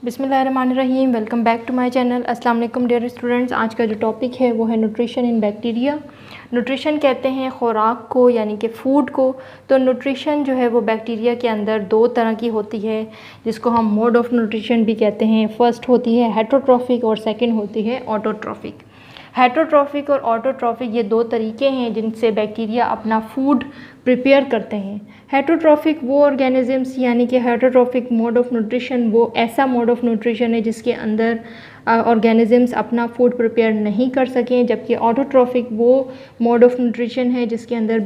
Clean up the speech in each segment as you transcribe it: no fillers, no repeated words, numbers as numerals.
बिस्मिल्लाहिर्रहमानिर्रहीम। Welcome back to my channel. अस्सलाम वालेकुम डियर स्टूडेंट्स। आज का जो टॉपिक है वो है न्यूट्रिशन इन बैक्टीरिया। न्यूट्रिशन कहते हैं ख़ुराक को, यानी कि फ़ूड को। तो न्यूट्रिशन जो है वो बैक्टीरिया के अंदर दो तरह की होती है, जिसको हम मोड ऑफ़ न्यूट्रिशन भी कहते हैं। फ़र्स्ट होती है हेटरोट्रॉफिक और सेकंड होती है ऑटोट्रॉफिक। हेटरोट्रॉफिक और ऑटोट्रॉफिक ये दो तरीके हैं जिनसे बैक्टीरिया अपना फूड प्रिपेयर करते हैं। हेटरोट्रॉफिक वो ऑर्गेनिजम्स, यानी कि हेटरोट्रॉफिक मोड ऑफ़ न्यूट्रिशन वो ऐसा मोड ऑफ़ न्यूट्रिशन है जिसके अंदर ऑर्गेनिजम्स अपना फूड प्रिपेयर नहीं कर सकें, जबकि ऑटोट्रॉफिक वो मोड ऑफ़ न्यूट्रिशन है जिसके अंदर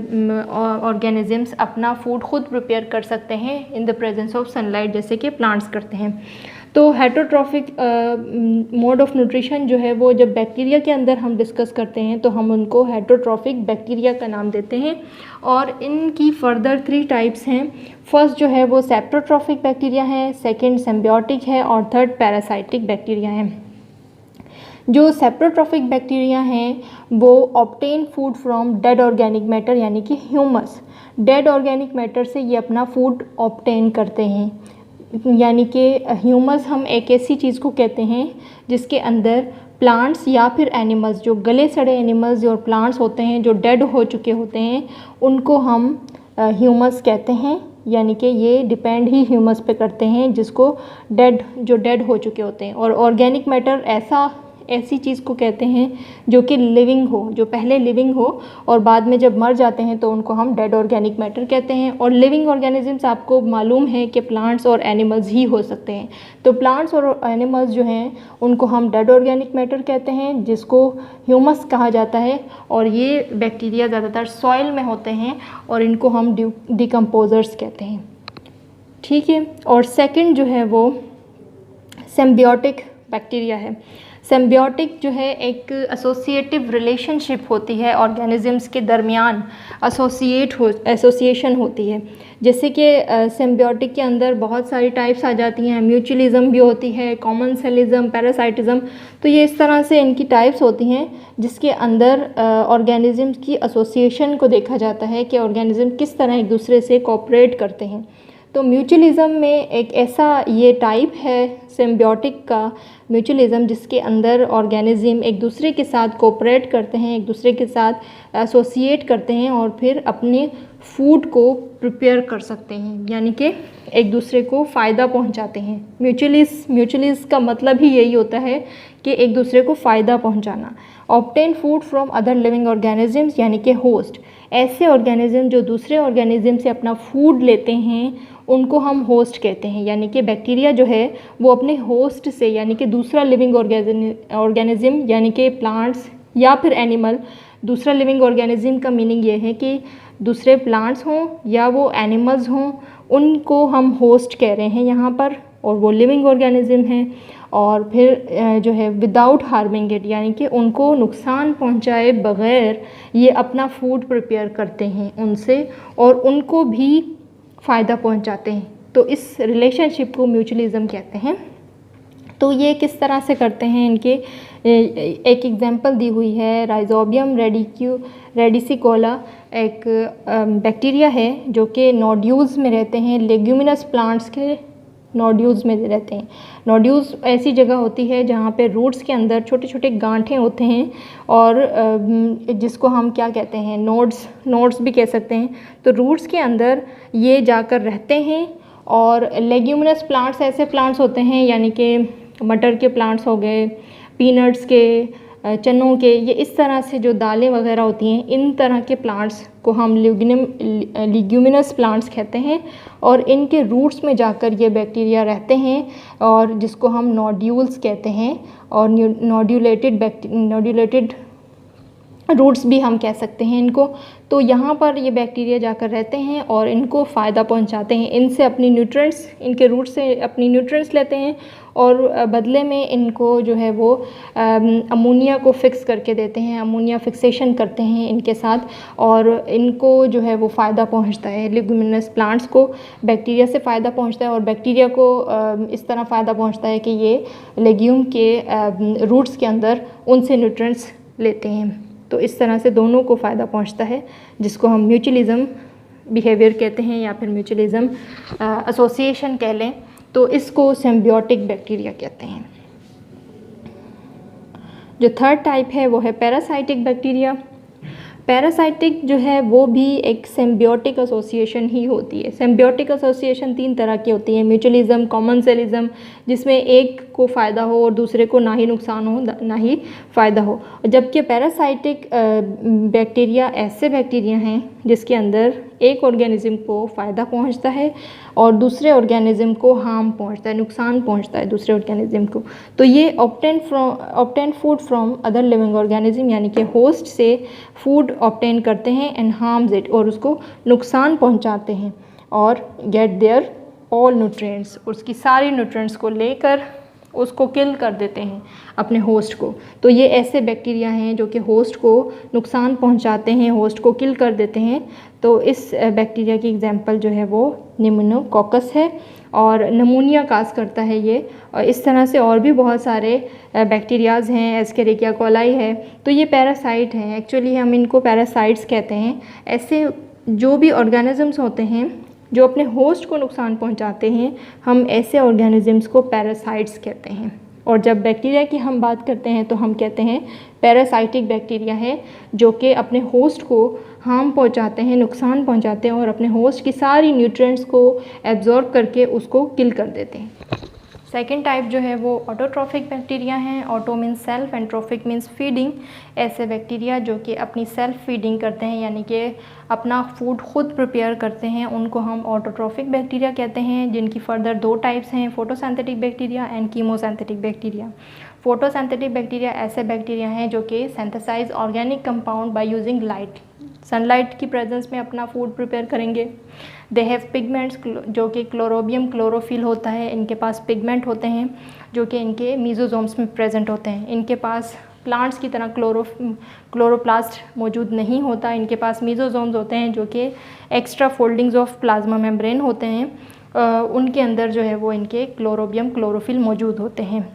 ऑर्गेनिजम्स अपना फूड खुद प्रिपेयर कर सकते हैं in the presence of sunlight, जैसे कि प्लांट्स करते हैं। तो हेटरोट्रॉफिक मोड ऑफ़ न्यूट्रिशन जो है वो जब बैक्टीरिया के अंदर हम डिस्कस करते हैं तो हम उनको हेटरोट्रॉफिक बैक्टीरिया का नाम देते हैं। और इनकी फर्दर 3 टाइप्स हैं। फर्स्ट जो है वो सेप्टोट्रॉफिक बैक्टीरिया है, सेकंड सिम्बियोटिक है और थर्ड पैरासाइटिक बैक्टीरिया है। जो सेप्टोट्रॉफिक बैक्टीरिया हैं वो obtain food from dead organic matter, यानी कि ह्यूमस। डेड ऑर्गेनिक मैटर से ये अपना फूड ऑब्टेन करते हैं, यानी कि ह्यूमस हम एक ऐसी चीज़ को कहते हैं जिसके अंदर प्लांट्स या फिर एनिमल्स, जो गले सड़े एनिमल्स और प्लांट्स होते हैं जो डेड हो चुके होते हैं, उनको हम ह्यूमस कहते हैं। यानी कि ये डिपेंड ही ह्यूमस पे करते हैं, जिसको जो डेड हो चुके होते हैं। और ऑर्गेनिक मैटर ऐसी चीज़ को कहते हैं जो कि लिविंग हो, जो पहले लिविंग हो और बाद में जब मर जाते हैं तो उनको हम डेड ऑर्गेनिक मैटर कहते हैं। और लिविंग ऑर्गेनिजम्स आपको मालूम है कि प्लांट्स और एनिमल्स ही हो सकते हैं। तो प्लांट्स और एनिमल्स जो हैं उनको हम डेड ऑर्गेनिक मैटर कहते हैं, जिसको ह्यूमस कहा जाता है। और ये बैक्टीरिया ज़्यादातर सॉइल में होते हैं और इनको हम डिकम्पोजर्स कहते हैं। ठीक है। और सेकंड जो है वो सिम्बियोटिक बैक्टीरिया है। सिम्बियोटिक जो है एक एसोसिएटिव रिलेशनशिप होती है ऑर्गेनिजम्स के दरमियान, एसोसिएशन होती है। जैसे कि सिम्बियोटिक के अंदर बहुत सारी टाइप्स आ जाती हैं, म्यूचुअलिज्म भी होती है, कॉमनसेलिज्म, पैरासाइटिज्म। तो ये इस तरह से इनकी टाइप्स होती हैं जिसके अंदर ऑर्गेनिजम्स की एसोसिएशन को देखा जाता है कि ऑर्गेनिज्म किस तरह एक दूसरे से कोऑपरेट करते हैं। तो म्यूचुअलिज्म में एक ऐसा ये टाइप है सिम्बियोटिक का म्यूचुअलिज्म, जिसके अंदर ऑर्गेनिज्म एक दूसरे के साथ कोऑपरेट करते हैं, एक दूसरे के साथ एसोसिएट करते हैं और फिर अपने फूड को प्रिपेयर कर सकते हैं, यानी कि एक दूसरे को फ़ायदा पहुंचाते हैं। म्यूचुअलिस्ट का मतलब ही यही होता है कि एक दूसरे को फ़ायदा पहुंचाना। Obtain food from other living organisms, यानी कि होस्ट। ऐसे ऑर्गेनिज्म जो दूसरे ऑर्गेनिज्म से अपना फूड लेते हैं उनको हम होस्ट कहते हैं। यानी कि बैक्टीरिया जो है वो अपने होस्ट से, यानी कि दूसरा लिविंग ऑर्गेनिज्म यानी कि प्लांट्स या फिर एनिमल, दूसरा लिविंग ऑर्गेनिज्म का मीनिंग ये है कि दूसरे प्लांट्स हों या वो एनिमल्स हों, उनको हम होस्ट कह रहे हैं यहाँ पर, और वो लिविंग ऑर्गेनिज्म हैं। और फिर जो है विदाउट हार्मिंग इट, यानी कि उनको नुकसान पहुँचाए बग़ैर ये अपना फूड प्रिपेयर करते हैं उनसे, और उनको भी फ़ायदा पहुँचाते हैं। तो इस रिलेशनशिप को म्यूचुअलिज्म कहते हैं। तो ये किस तरह से करते हैं, इनके एक एग्जांपल दी हुई है। राइजोबियम रेडिसिकोला एक बैक्टीरिया है जो कि नोड्यूल्स में रहते हैं, लेग्यूमिनस प्लांट्स के नोड्यूल्स में रहते हैं। नोड्यूल्स ऐसी जगह होती है जहाँ पे रूट्स के अंदर छोटे छोटे गांठें होते हैं, और जिसको हम क्या कहते हैं, नोड्स भी कह सकते हैं। तो रूट्स के अंदर ये जाकर रहते हैं। और लेग्यूमिनस प्लांट्स ऐसे प्लांट्स होते हैं, यानी कि मटर के प्लांट्स हो गए, पीनट्स के, चनों के, ये इस तरह से जो दालें वगैरह होती हैं, इन तरह के प्लांट्स को हम लेग्यूमिनस प्लांट्स कहते हैं। और इनके रूट्स में जाकर ये बैक्टीरिया रहते हैं, और जिसको हम नोड्यूल्स कहते हैं, और नोड्यूलेटेड रूट्स भी हम कह सकते हैं इनको। तो यहाँ पर ये बैक्टीरिया जाकर रहते हैं और इनको फ़ायदा पहुँचाते हैं। इनसे अपनी न्यूट्रिएंट्स, इनके रूट्स से अपनी न्यूट्रिएंट्स लेते हैं, और बदले में इनको जो है वो अमोनिया को फिक्स करके देते हैं, अमोनिया फिक्सेशन करते हैं इनके साथ, और इनको जो है वो फ़ायदा पहुंचता है। लेग्यूमिनस प्लांट्स को बैक्टीरिया से फ़ायदा पहुंचता है, और बैक्टीरिया को इस तरह फ़ायदा पहुंचता है कि ये लेग्यूम के रूट्स के अंदर उनसे न्यूट्रिएंट्स लेते हैं। तो इस तरह से दोनों को फ़ायदा पहुंचता है, जिसको हम म्यूचुअलिज्म बिहेवियर कहते हैं, या फिर म्यूचुअलिज्म एसोसिएशन कह लें। तो इसको सिम्बियोटिक बैक्टीरिया कहते हैं। जो थर्ड टाइप है वो है पैरासाइटिक बैक्टीरिया। पैरासाइटिक जो है वो भी एक सिम्बियोटिक एसोसिएशन ही होती है। सिम्बियोटिक एसोसिएशन 3 तरह की होती है, म्यूचुअलिज्म, कॉमनसेलिज्म, जिसमें एक को फ़ायदा हो और दूसरे को ना ही नुकसान हो ना ही फ़ायदा हो। जबकि पैरासाइटिक बैक्टीरिया ऐसे बैक्टीरिया हैं जिसके अंदर एक ऑर्गेनिज्म को फ़ायदा पहुंचता है और दूसरे ऑर्गेनिज्म को हार्म पहुंचता है, नुकसान पहुंचता है दूसरे ऑर्गेनिज्म को। तो ये obtain food from other living organism, यानी कि होस्ट से फूड ऑब्टेन करते हैं एंड हार्म्स इट, और उसको नुकसान पहुंचाते हैं, और गेट देयर ऑल न्यूट्रिएंट्स, उसकी सारी न्यूट्रिएंट्स को लेकर उसको किल कर देते हैं अपने होस्ट को। तो ये ऐसे बैक्टीरिया हैं जो कि होस्ट को नुकसान पहुंचाते हैं, होस्ट को किल कर देते हैं। तो इस बैक्टीरिया की एग्जांपल जो है वो निमोनोकोकस है, और नमूनिया काज करता है ये। और इस तरह से और भी बहुत सारे बैक्टीरियाज़ हैं, एस्केरिकिया कोलाई है। तो ये पैरासाइट हैं, एक्चुअली हम इनको पैरासाइट्स कहते हैं। ऐसे जो भी ऑर्गेनिजम्स होते हैं जो अपने होस्ट को नुकसान पहुंचाते हैं, हम ऐसे ऑर्गेनिजम्स को पैरासाइट्स कहते हैं। और जब बैक्टीरिया की हम बात करते हैं तो हम कहते हैं पैरासाइटिक बैक्टीरिया है, जो कि अपने होस्ट को हार्म पहुंचाते हैं, नुकसान पहुंचाते हैं, और अपने होस्ट की सारी न्यूट्रिएंट्स को एब्जॉर्ब करके उसको किल कर देते हैं। सेकेंड टाइप जो है वो ऑटोट्रॉफिक बैक्टीरिया हैं। Auto means self and trophic means feeding. ऐसे बैक्टीरिया जो कि अपनी सेल्फ फीडिंग करते हैं, यानी कि अपना फूड खुद प्रिपेयर करते हैं, उनको हम ऑटोट्रॉफिक बैक्टीरिया कहते हैं, जिनकी फर्दर 2 टाइप्स हैं, photosynthetic bacteria and chemosynthetic bacteria. Photosynthetic bacteria ऐसे बैक्टीरिया हैं जो कि synthesize organic compound by using light, sunlight की प्रेजेंस में अपना फूड प्रिपेयर करेंगे। दे हैव पिगमेंट्स, जो कि क्लोरोबियम क्लोरोफिल होता है, इनके पास पिगमेंट होते हैं जो कि इनके मीजोजोम्स में प्रेजेंट होते हैं। इनके पास प्लांट्स की तरह क्लोरोप्लास्ट मौजूद नहीं होता, इनके पास मीजोजोम्स होते हैं जो कि extra foldings of plasma membrane होते हैं। उनके अंदर जो है वो इनके क्लोरोबियम क्लोरोफिल मौजूद होते हैं।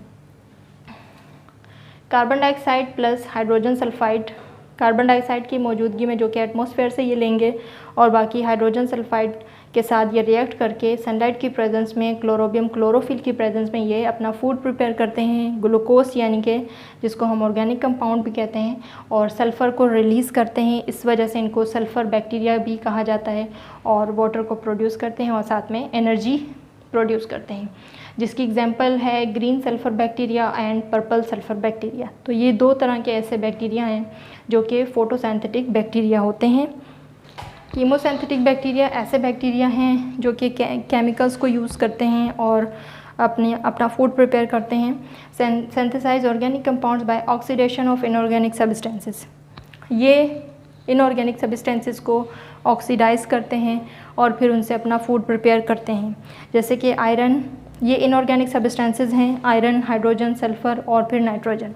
Carbon dioxide plus hydrogen sulphide, carbon dioxide की मौजूदगी में जो कि एटमॉस्फेयर से ये लेंगे, और बाकी हाइड्रोजन सल्फाइड के साथ ये रिएक्ट करके सनलाइट की प्रेजेंस में, क्लोरोबियम क्लोरोफिल की प्रेजेंस में ये अपना फूड प्रिपेयर करते हैं। ग्लूकोज यानी कि जिसको हम ऑर्गेनिक कंपाउंड भी कहते हैं, और सल्फ़र को रिलीज़ करते हैं। इस वजह से इनको सल्फ़र बैक्टीरिया भी कहा जाता है, और वाटर को प्रोड्यूस करते हैं और साथ में एनर्जी प्रोड्यूस करते हैं, जिसकी एग्जांपल है green sulphur bacteria and purple sulphur bacteria. तो ये 2 तरह के ऐसे बैक्टीरिया हैं जो कि फोटोसिंथेटिक बैक्टीरिया होते हैं। कीमोसिंथेटिक बैक्टीरिया ऐसे बैक्टीरिया हैं जो कि केमिकल्स को यूज़ करते हैं और अपना फूड प्रिपेयर करते हैं। Synthesize organic compounds by oxidation of inorganic substances. ये इनऑर्गेनिक सब्सटेंसेस को ऑक्सीडाइज करते हैं और फिर उनसे अपना फूड प्रिपेयर करते हैं, जैसे कि आयरन। ये इनऑर्गेनिक सब्सटेंसेस हैं, आयरन, हाइड्रोजन, सल्फ़र और फिर नाइट्रोजन।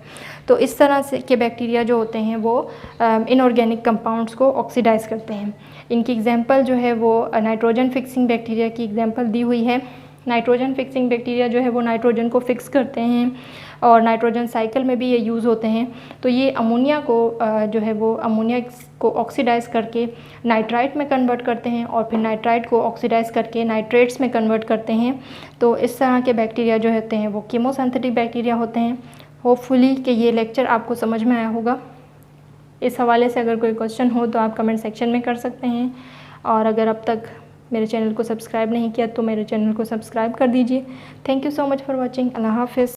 तो इस तरह से के बैक्टीरिया जो होते हैं वो इनऑर्गेनिक कंपाउंड्स को ऑक्सीडाइज करते हैं। इनकी एग्जांपल जो है वो नाइट्रोजन फिक्सिंग बैक्टीरिया की एग्जांपल दी हुई है। नाइट्रोजन फिक्सिंग बैक्टीरिया जो है वो नाइट्रोजन को फिक्स करते हैं और नाइट्रोजन साइकिल में भी ये यूज़ होते हैं। तो ये अमोनिया को जो है वो अमोनिया को ऑक्सीडाइज करके नाइट्राइट में कन्वर्ट करते हैं और फिर नाइट्राइट को ऑक्सीडाइज करके नाइट्रेट्स में कन्वर्ट करते हैं। तो इस तरह के बैक्टीरिया जो होते हैं वो कीमोसिंथेटिक बैक्टीरिया होते हैं। होपफुली कि ये लेक्चर आपको समझ में आया होगा। इस हवाले से अगर कोई क्वेश्चन हो तो आप कमेंट सेक्शन में कर सकते हैं, और अगर अब तक मेरे चैनल को सब्सक्राइब नहीं किया तो मेरे चैनल को सब्सक्राइब कर दीजिए। Thank you so much for watching. Allah हाफ़िज़।